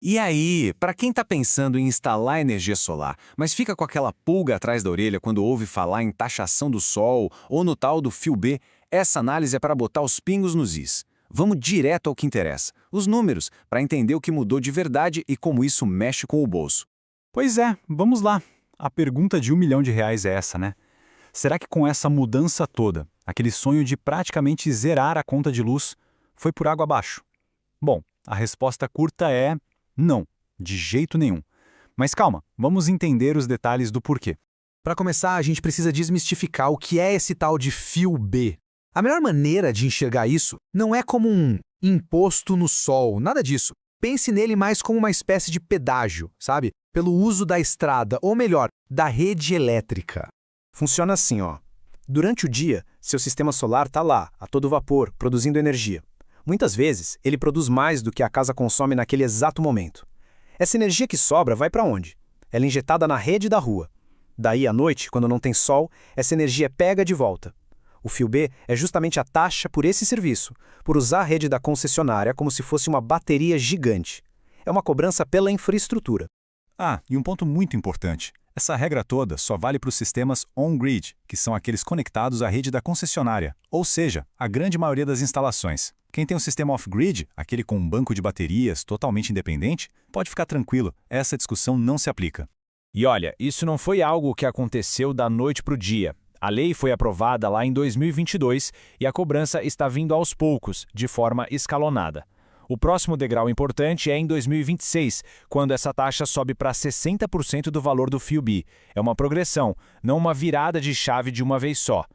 E aí, para quem está pensando em instalar energia solar, mas fica com aquela pulga atrás da orelha quando ouve falar em taxação do sol ou no tal do fio B, essa análise é para botar os pingos nos is. Vamos direto ao que interessa, os números, para entender o que mudou de verdade e como isso mexe com o bolso. Pois é, vamos lá. A pergunta de R$ 1 milhão é essa, né? Será que com essa mudança toda, aquele sonho de praticamente zerar a conta de luz foi por água abaixo? Bom, a resposta curta é não, de jeito nenhum. Mas calma, vamos entender os detalhes do porquê. Para começar, a gente precisa desmistificar o que é esse tal de fio B. A melhor maneira de enxergar isso não é como um imposto no sol, nada disso. Pense nele mais como uma espécie de pedágio, sabe? Pelo uso da estrada, ou melhor, da rede elétrica. Funciona assim, ó. Durante o dia, seu sistema solar está lá, a todo vapor, produzindo energia. Muitas vezes, ele produz mais do que a casa consome naquele exato momento. Essa energia que sobra vai para onde? Ela é injetada na rede da rua. Daí, à noite, quando não tem sol, essa energia é pega de volta. O fio B é justamente a taxa por esse serviço, por usar a rede da concessionária como se fosse uma bateria gigante. É uma cobrança pela infraestrutura. Ah, e um ponto muito importante. Essa regra toda só vale para os sistemas on-grid, que são aqueles conectados à rede da concessionária, ou seja, a grande maioria das instalações. Quem tem um sistema off-grid, aquele com um banco de baterias totalmente independente, pode ficar tranquilo, essa discussão não se aplica. E olha, isso não foi algo que aconteceu da noite para o dia. A lei foi aprovada lá em 2022 e a cobrança está vindo aos poucos, de forma escalonada. O próximo degrau importante é em 2026, quando essa taxa sobe para 60% do valor do fio B. É uma progressão, não uma virada de chave de uma vez só.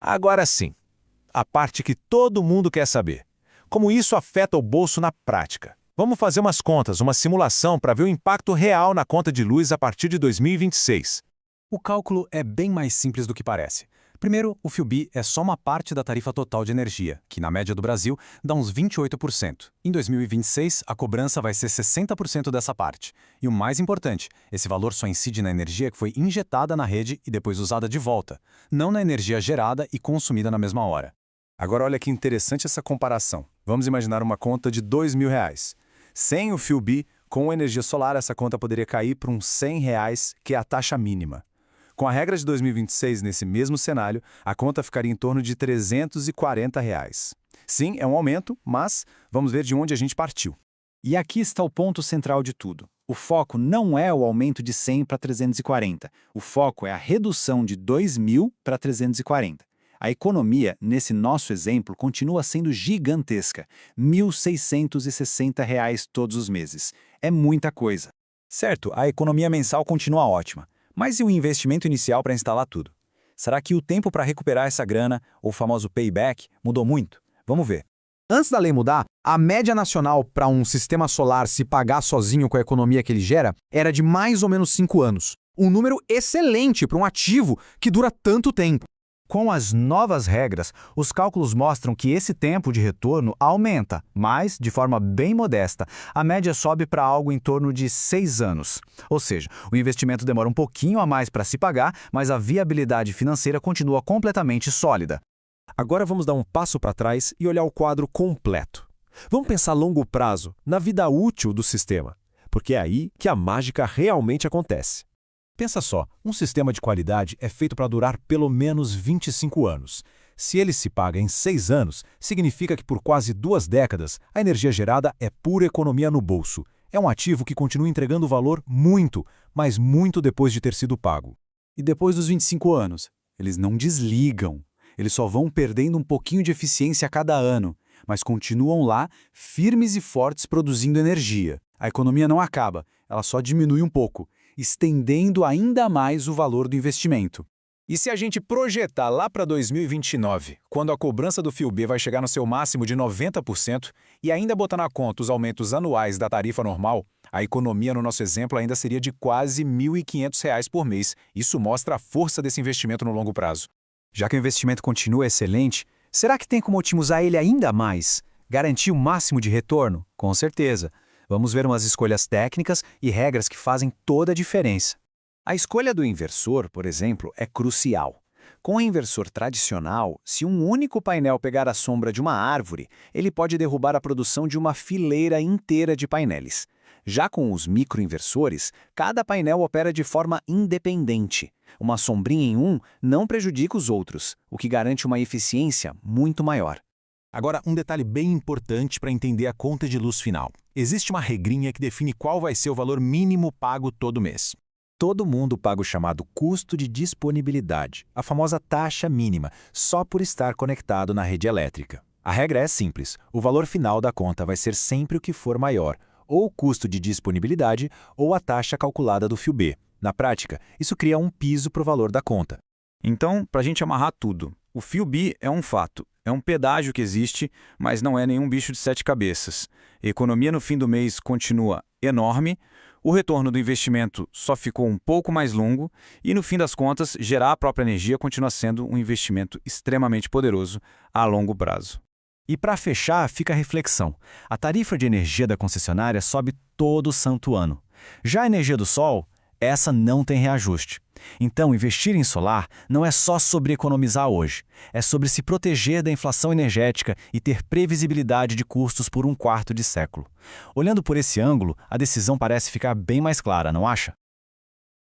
Agora sim, a parte que todo mundo quer saber. Como isso afeta o bolso na prática? Vamos fazer umas contas, uma simulação para ver o impacto real na conta de luz a partir de 2026. O cálculo é bem mais simples do que parece. Primeiro, o fio B é só uma parte da tarifa total de energia, que na média do Brasil dá uns 28%. Em 2026, a cobrança vai ser 60% dessa parte. E o mais importante, esse valor só incide na energia que foi injetada na rede e depois usada de volta, não na energia gerada e consumida na mesma hora. Agora olha que interessante essa comparação. Vamos imaginar uma conta de R$ 2.000. Sem o fio B, com energia solar, essa conta poderia cair para uns R$ 100, que é a taxa mínima. Com a regra de 2026 nesse mesmo cenário, a conta ficaria em torno de R$ 340. Sim, é um aumento, mas vamos ver de onde a gente partiu. E aqui está o ponto central de tudo. O foco não é o aumento de 100 para 340. O foco é a redução de 2.000 para 340. A economia, nesse nosso exemplo, continua sendo gigantesca. R$ 1.660 todos os meses. É muita coisa. Certo, a economia mensal continua ótima. Mas e o investimento inicial para instalar tudo? Será que o tempo para recuperar essa grana, ou famoso payback, mudou muito? Vamos ver. Antes da lei mudar, a média nacional para um sistema solar se pagar sozinho com a economia que ele gera era de mais ou menos 5 anos. Um número excelente para um ativo que dura tanto tempo. Com as novas regras, os cálculos mostram que esse tempo de retorno aumenta, mas de forma bem modesta. A média sobe para algo em torno de 6 anos. Ou seja, o investimento demora um pouquinho a mais para se pagar, mas a viabilidade financeira continua completamente sólida. Agora vamos dar um passo para trás e olhar o quadro completo. Vamos pensar a longo prazo, na vida útil do sistema, porque é aí que a mágica realmente acontece. Pensa só, um sistema de qualidade é feito para durar pelo menos 25 anos. Se ele se paga em 6 anos, significa que por quase 2 décadas, a energia gerada é pura economia no bolso. É um ativo que continua entregando valor muito, mas muito depois de ter sido pago. E depois dos 25 anos? Eles não desligam. Eles só vão perdendo um pouquinho de eficiência a cada ano, mas continuam lá, firmes e fortes, produzindo energia. A economia não acaba, ela só diminui um pouco, estendendo ainda mais o valor do investimento. E se a gente projetar lá para 2029, quando a cobrança do fio B vai chegar no seu máximo de 90% e ainda botar na conta os aumentos anuais da tarifa normal, a economia no nosso exemplo ainda seria de quase R$ 1.500 por mês. Isso mostra a força desse investimento no longo prazo. Já que o investimento continua excelente, será que tem como otimizar ele ainda mais? Garantir o máximo de retorno? Com certeza. Vamos ver umas escolhas técnicas e regras que fazem toda a diferença. A escolha do inversor, por exemplo, é crucial. Com o inversor tradicional, se um único painel pegar a sombra de uma árvore, ele pode derrubar a produção de uma fileira inteira de painéis. Já com os microinversores, cada painel opera de forma independente. Uma sombrinha em um não prejudica os outros, o que garante uma eficiência muito maior. Agora, um detalhe bem importante para entender a conta de luz final. Existe uma regrinha que define qual vai ser o valor mínimo pago todo mês. Todo mundo paga o chamado custo de disponibilidade, a famosa taxa mínima, só por estar conectado na rede elétrica. A regra é simples, o valor final da conta vai ser sempre o que for maior, ou o custo de disponibilidade ou a taxa calculada do fio B. Na prática, isso cria um piso para o valor da conta. Então, para a gente amarrar tudo, o fio B é um fato, é um pedágio que existe, mas não é nenhum bicho de 7 cabeças. A economia no fim do mês continua enorme, o retorno do investimento só ficou um pouco mais longo e, no fim das contas, gerar a própria energia continua sendo um investimento extremamente poderoso a longo prazo. E para fechar, fica a reflexão. A tarifa de energia da concessionária sobe todo santo ano. Já a energia do sol, essa não tem reajuste. Então, investir em solar não é só sobre economizar hoje. É sobre se proteger da inflação energética e ter previsibilidade de custos por um quarto de século. Olhando por esse ângulo, a decisão parece ficar bem mais clara, não acha?